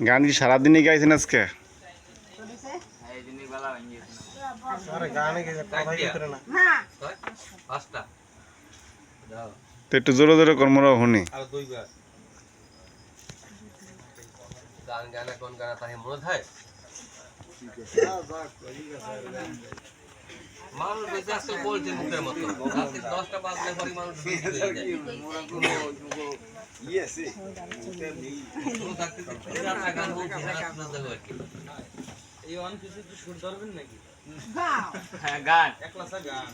গান কি সারাদিনই গাইছেন আজকে? তো একটু জোরে জোরে কর্মরা শুনি। গান গানা কোন গানা তাই মনে থাকে মানুষ বেঁচে আজকে বলছে মুখের মতো রাত্রি 10টা বাজলে পরে মানুষ এই ওয়ান পিসে একটু সুর ধরবেন নাকি? হ্যাঁ গান একলাসা গান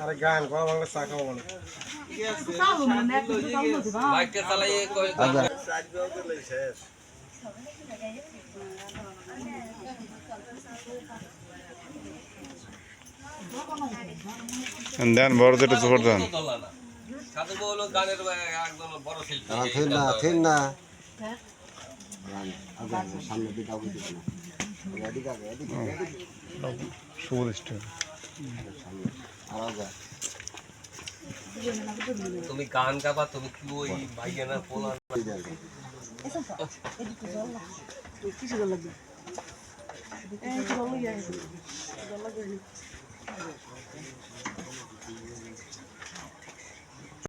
আরে গান কোন বাংলা চা খাবো না ঠিক আছে চালু মানে একটু চালু দিবা বাইকটা চালাইয়ে কই গান সাইড দাও তো লই শেষ দেন বড় যেটা জোর দেন। সাধু বলো গানের একদম বড় শিল্পী ঠিক না তুমি গান গাবা তুমি কি ওই ভাইয়া না পোলা